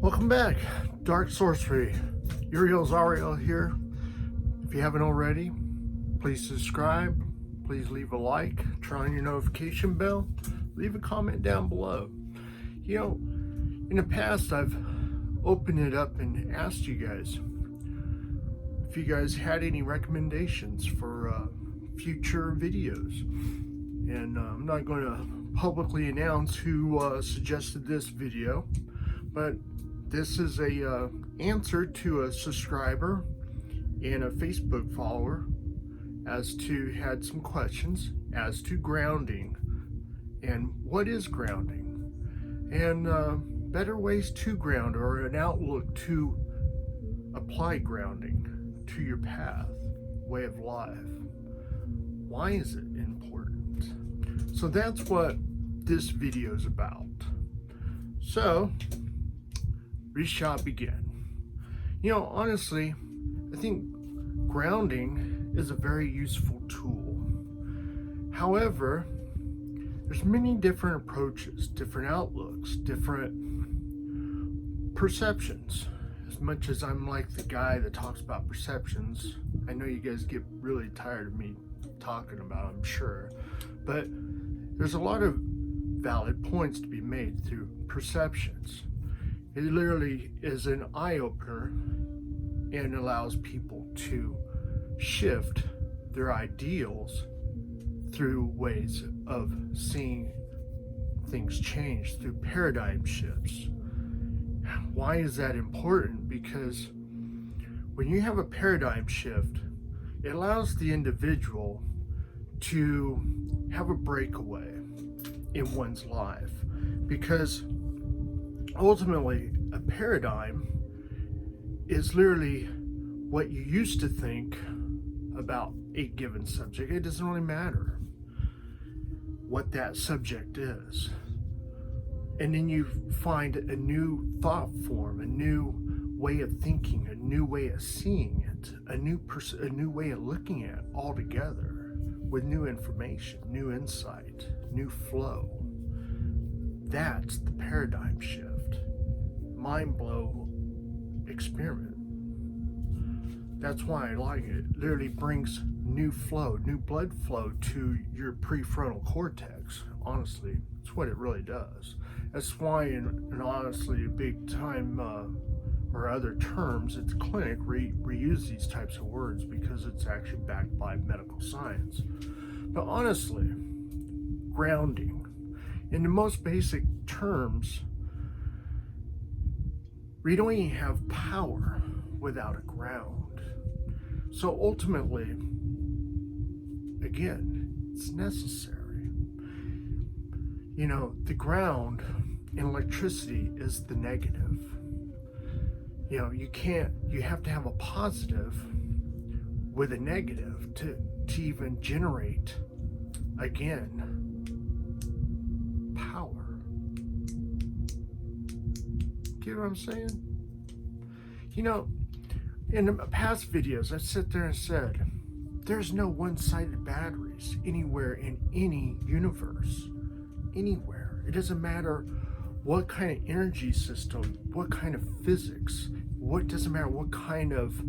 Welcome back, Dark Sorcery. Uriel Zahriel here. If you haven't already, please subscribe. Please leave a like. Turn on your notification bell. Leave a comment down below. You know, in the past, I've opened it up and asked you guys if you guys had any recommendations for future videos. And I'm not going to publicly announce who suggested this video, but this is a answer to a subscriber and a Facebook follower had some questions as to grounding and what is grounding and better ways to ground, or an outlook to apply grounding to your path, way of life. Why is it important? So that's what this video is about. So we shall begin. You know, honestly, I think grounding is a very useful tool. However, there's many different approaches, different outlooks, different perceptions. As much as I'm like the guy that talks about perceptions, I know you guys get really tired of me talking about, I'm sure, but there's a lot of valid points to be made through perceptions. It literally is an eye-opener and allows people to shift their ideals through ways of seeing things change, through paradigm shifts. Why is that important? Because when you have a paradigm shift, it allows the individual to have a breakaway in one's life, because ultimately a paradigm is literally what you used to think about a given subject. It doesn't really matter what that subject is. And then you find a new thought form, a new way of thinking, a new way of seeing it, a new way of looking at it altogether, with new information, new insight, new flow. That's the paradigm shift. Mind blow experiment. That's why I like it. It literally brings new flow, new blood flow to your prefrontal cortex. Honestly, it's what it really does. That's why, and honestly, a big time, or other terms, it's clinic, we use these types of words because it's actually backed by medical science. But honestly, grounding, in the most basic terms, we don't even have power without a ground. So ultimately, again, it's necessary. You know, the ground in electricity is the negative. You know, you have to have a positive with a negative to even generate, again, power. Get what I'm saying? You know, in the past videos, I sit there and said, there's no one-sided batteries anywhere in any universe. Anywhere. It doesn't matter what kind of energy system, what kind of physics, doesn't matter what kind of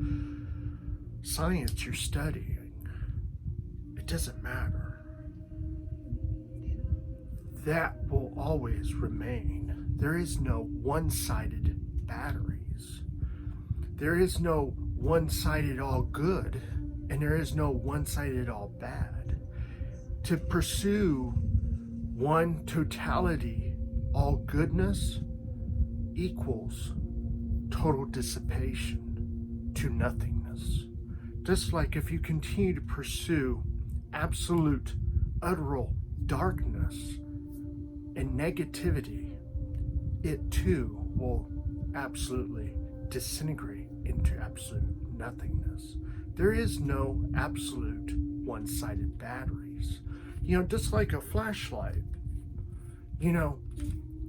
science you're studying. It doesn't matter. That will always remain. There is no one-sided batteries. There is no one-sided all good, and there is no one-sided all bad. To pursue one totality, all goodness, equals total dissipation to nothingness. Just like if you continue to pursue absolute, utter darkness and negativity, it too will absolutely disintegrate into absolute nothingness. There is no absolute one-sided batteries. You know, just like a flashlight, you know,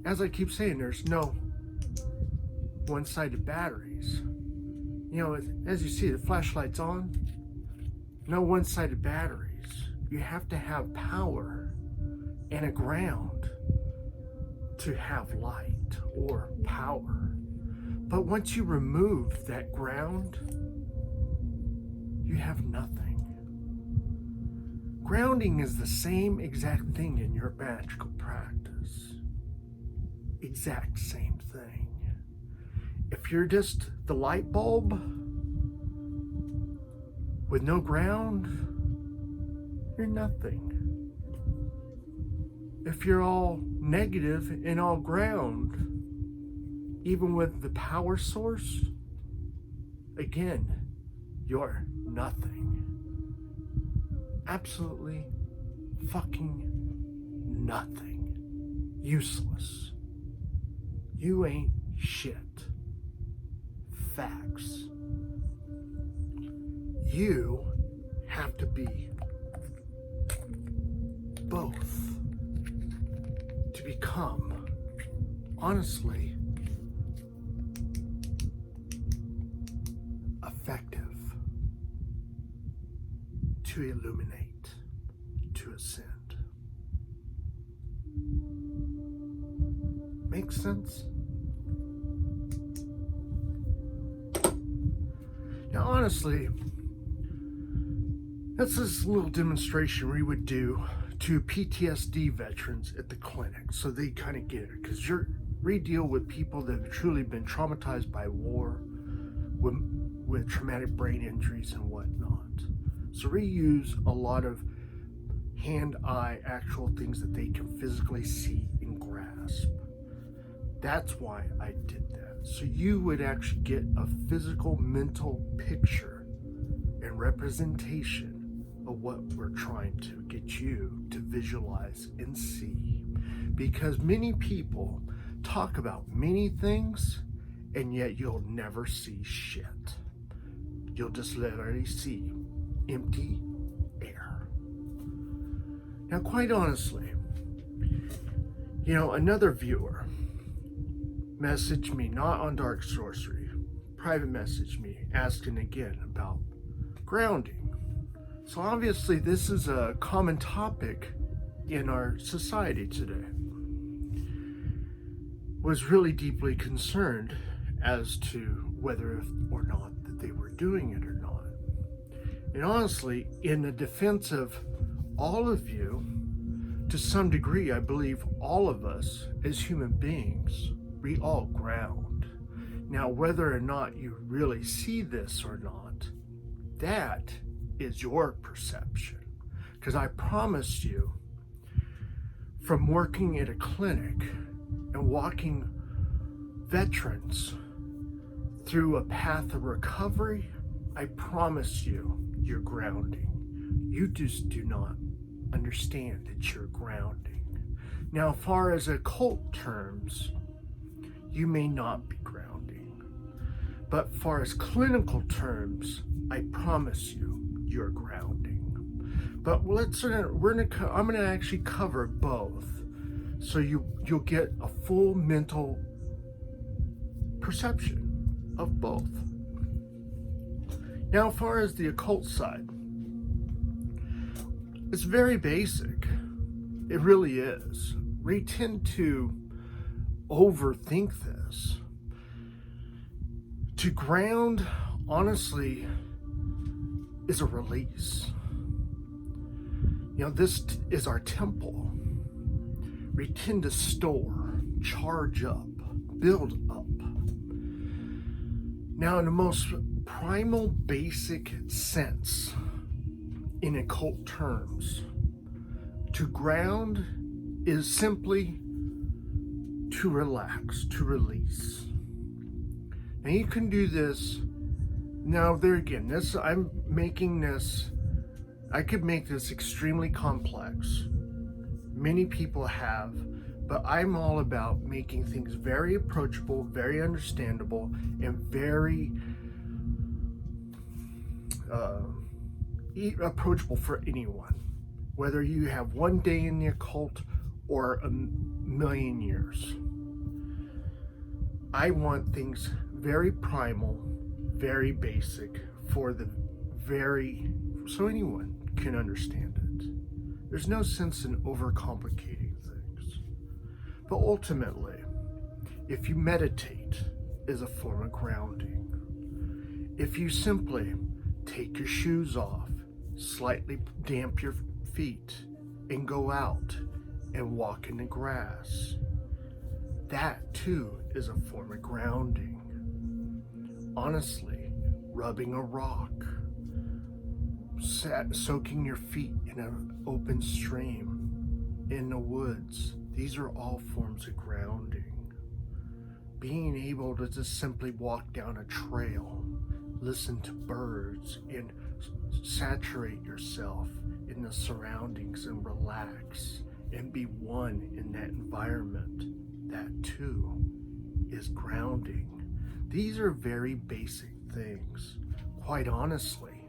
as I keep saying, there's no one-sided batteries. You know, as you see, the flashlight's on, no one-sided batteries. You have to have power and a ground to have light or power. But once you remove that ground, you have nothing. Grounding is the same exact thing in your magical practice. Exact same thing. If you're just the light bulb with no ground, you're nothing. If you're all negative and all ground, even with the power source, again, you're nothing. Absolutely fucking nothing. Useless. You ain't shit. Facts. You have to be both to become, honestly, effective, to illuminate, to ascend. Makes sense? Now, honestly, that's this little demonstration we would do to PTSD veterans at the clinic, so they kind of get it, because we deal with people that have truly been traumatized by war, with traumatic brain injuries and whatnot. So we use a lot of hand-eye actual things that they can physically see and grasp. That's why I did that. So you would actually get a physical mental picture and representation of what we're trying to get you to visualize and see. Because many people talk about many things, and yet you'll never see shit. You'll just literally see empty air. Now, quite honestly, another viewer messaged me, not on Dark Sorcery, private messaged me asking again about grounding. So obviously this is a common topic in our society today. Was really deeply concerned as to whether or not that they were doing it or not. And honestly, in the defense of all of you, to some degree, I believe all of us as human beings, we all ground. Now, whether or not you really see this or not, that is your perception. Because I promise you, from working at a clinic and walking veterans through a path of recovery, I promise you, you're grounding. You just do not understand that you're grounding. Now, as far as occult terms, you may not be grounding. But as far as clinical terms, I promise you, you're grounding. But I'm gonna actually cover both, so you'll get a full mental perception of both. Now, as far as the occult side, it's very basic. It really is. We tend to overthink this. To ground, honestly, is a release. This is our temple. We tend to store, charge up, build up. Now, in the most primal, basic sense, in occult terms, to ground is simply to relax, to release. Now, you can do this. Now, there again, I could make this extremely complex. Many people have, but I'm all about making things very approachable, very understandable, and very approachable for anyone. Whether you have one day in the occult or a million years. I want things very primal, very basic, so anyone can understand it. There's no sense in overcomplicating things. But ultimately, if you meditate is a form of grounding. If you simply take your shoes off, slightly damp your feet, and go out and walk in the grass, that too is a form of grounding. Honestly, rubbing a rock, soaking your feet in an open stream, in the woods, these are all forms of grounding. Being able to just simply walk down a trail, listen to birds, and saturate yourself in the surroundings and relax and be one in that environment, that too is grounding. These are very basic things. Quite honestly,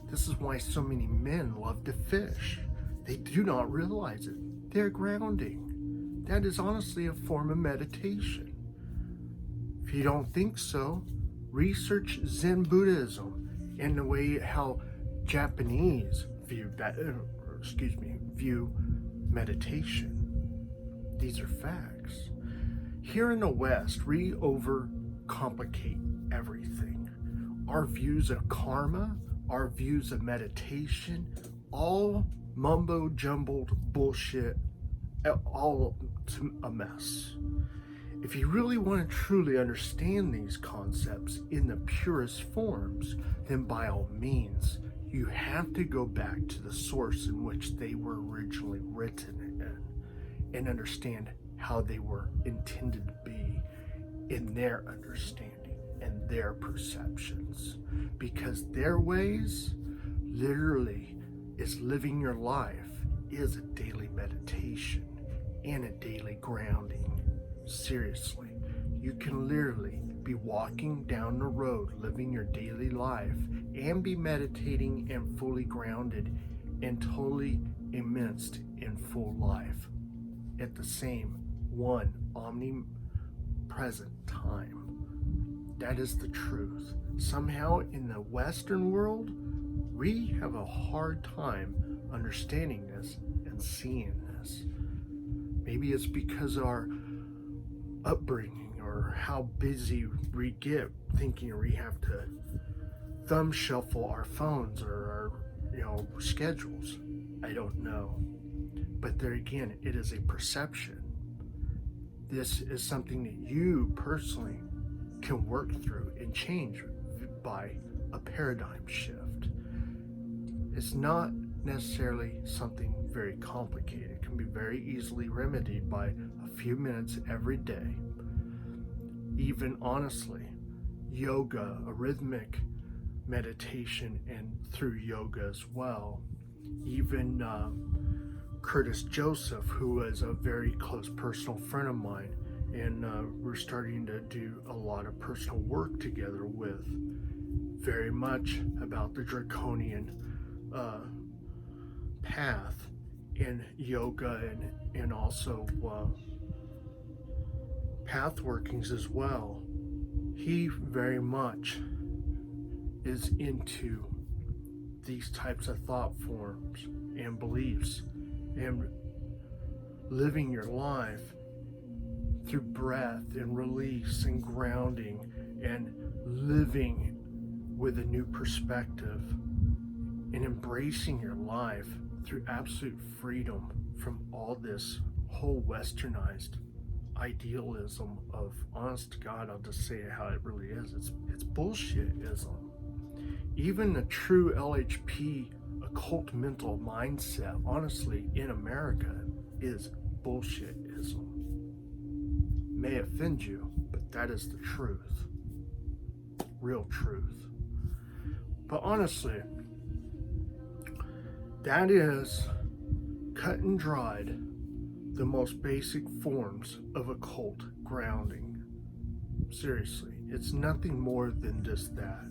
this is why so many men love to fish. They do not realize it. They're grounding. That is honestly a form of meditation. If you don't think so, research Zen Buddhism and the way how Japanese view meditation. These are facts. Here in the West, we overcomplicate everything. Our views of karma, our views of meditation, all mumbo-jumbled bullshit, all a mess. If you really want to truly understand these concepts in the purest forms, then by all means, you have to go back to the source in which they were originally written in and understand how they were intended to be in their understanding and their perceptions. Because their ways literally is living your life is a daily meditation and a daily grounding. Seriously, you can literally be walking down the road, living your daily life, and be meditating and fully grounded and totally immersed in full life at the same one omnipresent time. That is the truth. Somehow in the Western world, we have a hard time understanding this and seeing this. Maybe it's because our upbringing or how busy we get thinking we have to thumb shuffle our phones or our schedules. I don't know. But there again, it is a perception. This is something that you personally can work through and change by a paradigm shift. It's not necessarily something very complicated. It can be very easily remedied by a few minutes every day. Even honestly, yoga, a rhythmic meditation, and through yoga as well. Even Curtis Joseph, who was a very close personal friend of mine, and we're starting to do a lot of personal work together with, very much about the draconian path in yoga and also path workings as well. He very much is into these types of thought forms and beliefs and living your life through breath and release and grounding and living with a new perspective and embracing your life through absolute freedom from all this whole westernized idealism of, honest to God, I'll just say it how it really is. It's bullshitism. Even the true LHP occult mental mindset, honestly, in America is bullshitism. May offend you, but that is the truth. Real truth. But honestly, that is cut and dried the most basic forms of occult grounding. Seriously, it's nothing more than just that.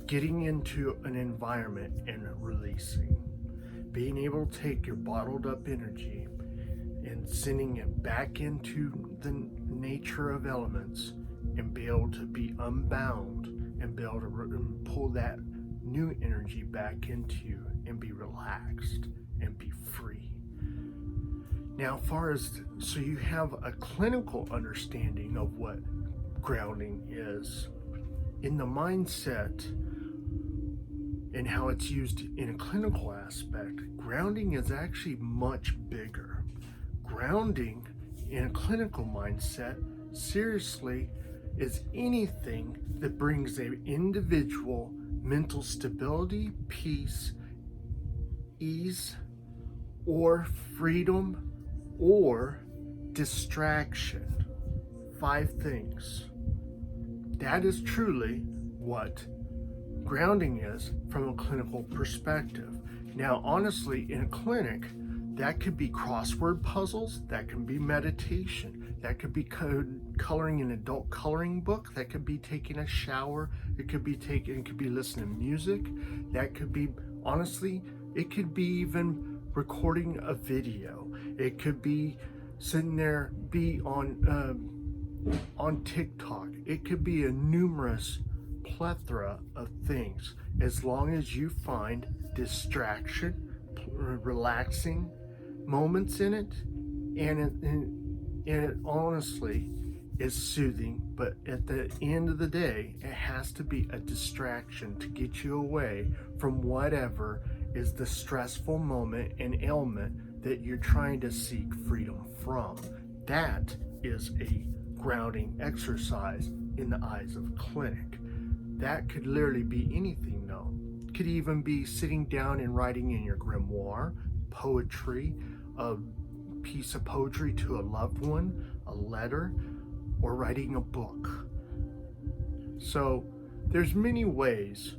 Getting into an environment and releasing. Being able to take your bottled up energy and sending it back into the nature of elements and be able to be unbound and be able to pull that new energy back into you and be relaxed and be free. Now, so you have a clinical understanding of what grounding is. In the mindset and how it's used in a clinical aspect, grounding is actually much bigger. Grounding in a clinical mindset, seriously, is anything that brings an individual mental stability, peace, ease, or freedom, or distraction. 5 things. That is truly what grounding is from a clinical perspective. Now, honestly, in a clinic, that could be crossword puzzles, that can be meditation, that could be coloring an adult coloring book, that could be taking a shower, it could be listening to music, that could be, honestly, it could be even recording a video, it could be sitting there, be on TikTok, it could be a numerous plethora of things, as long as you find distraction, relaxing moments in it, and it honestly is soothing. But at the end of the day, it has to be a distraction to get you away from whatever is the stressful moment and ailment that you're trying to seek freedom from. That is a grounding exercise in the eyes of a clinic. That could literally be anything, though. It could even be sitting down and writing in your grimoire, poetry, a piece of poetry to a loved one, a letter, or writing a book. So there's many ways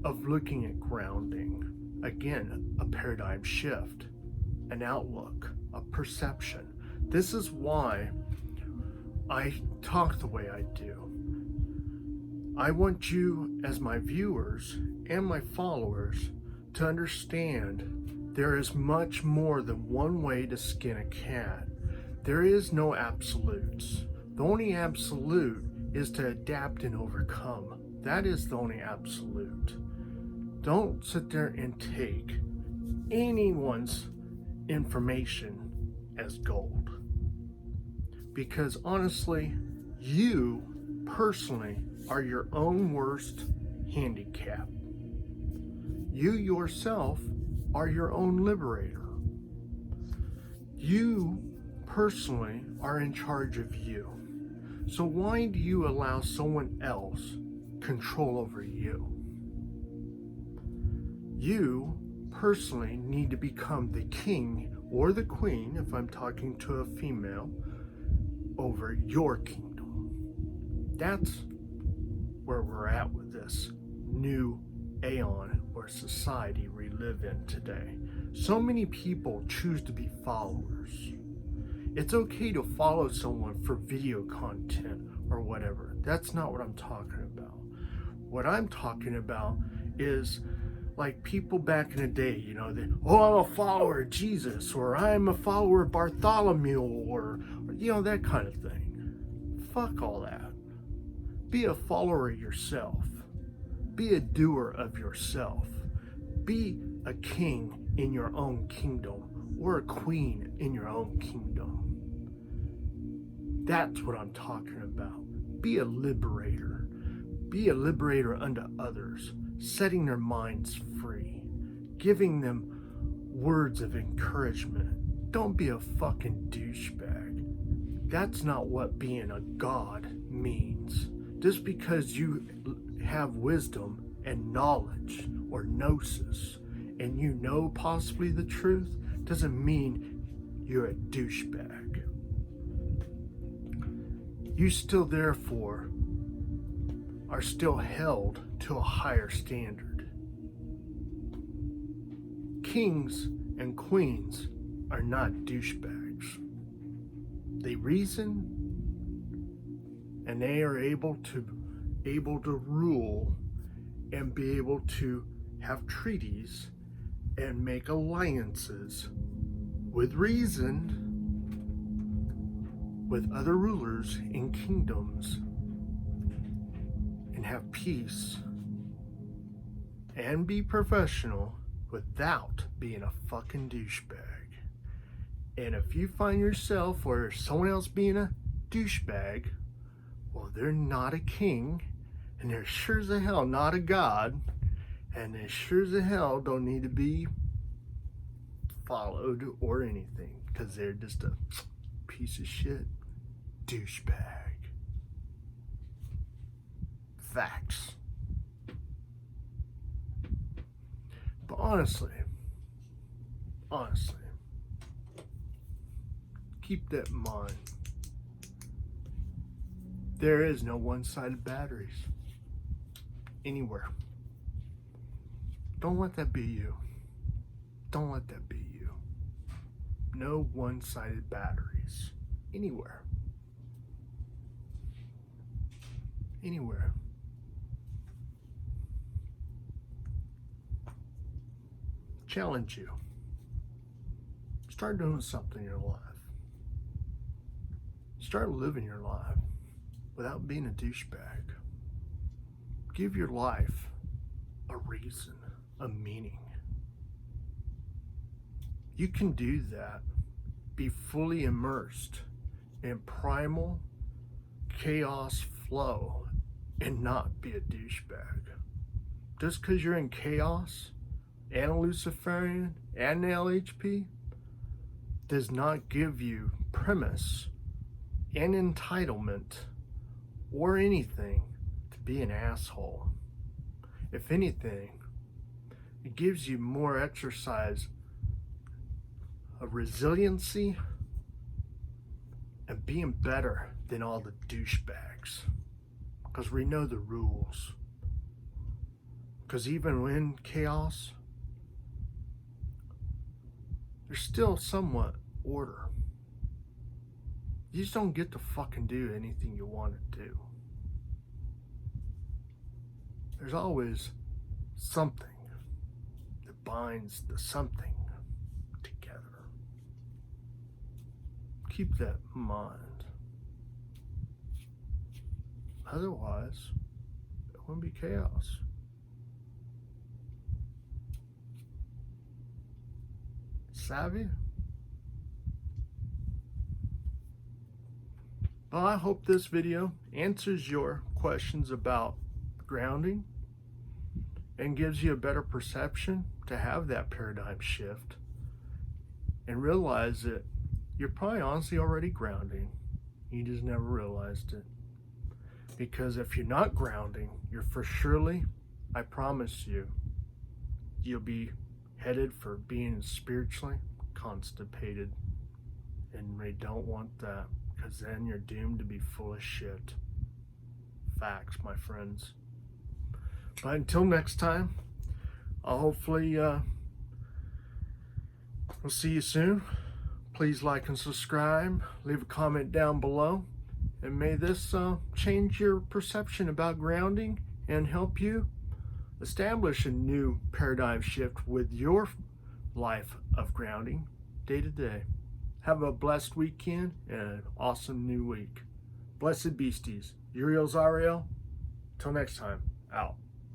of looking at grounding. Again, a paradigm shift, an outlook, a perception. This is why I talk the way I do. I want you, as my viewers and my followers, to understand there is much more than one way to skin a cat. There is no absolutes. The only absolute is to adapt and overcome. That is the only absolute. Don't sit there and take anyone's information as gold. Because honestly, you personally are your own worst handicap. You yourself are your own liberator. You personally are in charge of you. So why do you allow someone else control over you? You personally need to become the king or the queen, if I'm talking to a female, over your kingdom. That's where we're at with this new aeon or society we live in today. So many people choose to be followers. It's okay to follow someone for video content or whatever. That's not what I'm talking about. What I'm talking about is like people back in the day, you know, I'm a follower of Jesus, or I'm a follower of Bartholomew, or you know, that kind of thing. Fuck all that. Be a follower of yourself. Be a doer of yourself. Be a king in your own kingdom, or a queen in your own kingdom. That's what I'm talking about. Be a liberator. Be a liberator unto others, setting their minds free, giving them words of encouragement. Don't be a fucking douchebag. That's not what being a god means. Just because you have wisdom and knowledge or gnosis and you know possibly the truth doesn't mean you're a douchebag. You still therefore are still held to a higher standard. Kings and queens are not douchebags. They reason and they are able to rule and be able to have treaties and make alliances with reason with other rulers in kingdoms and have peace and be professional without being a fucking douchebag. And if you find yourself or someone else being a douchebag, Well, they're not a king, and they're sure as hell not a god, and they sure as hell don't need to be followed or anything, because they're just a piece of shit douchebag. Facts. But honestly, keep that in mind. There is no one-sided batteries anywhere. Don't let that be you. Don't let that be you. No one-sided batteries anywhere. Anywhere. Challenge you. Start doing something in your life. Start living your life without being a douchebag. Give your life a reason, a meaning. You can do that. Be fully immersed in primal chaos flow and not be a douchebag. Just because you're in chaos and a Luciferian and an LHP does not give you premise and entitlement or anything to be an asshole. If anything, it gives you more exercise of resiliency and being better than all the douchebags, because we know the rules. Because even in chaos, there's still somewhat order. You just don't get to fucking do anything you want to do. There's always something that binds the something together. Keep that in mind. Otherwise, it wouldn't be chaos. Savvy? Well, I hope this video answers your questions about grounding and gives you a better perception to have that paradigm shift and realize that you're probably honestly already grounding. You just never realized it. Because if you're not grounding, you're for surely, I promise you, you'll be headed for being spiritually constipated. And we don't want that, because then you're doomed to be full of shit. Facts, my friends. But until next time, I'll hopefully we'll see you soon. Please like and subscribe. Leave a comment down below. And may this change your perception about grounding and help you establish a new paradigm shift with your life of grounding day to day. Have a blessed weekend and an awesome new week. Blessed beasties. Uriel Zahriel. Till next time. Out.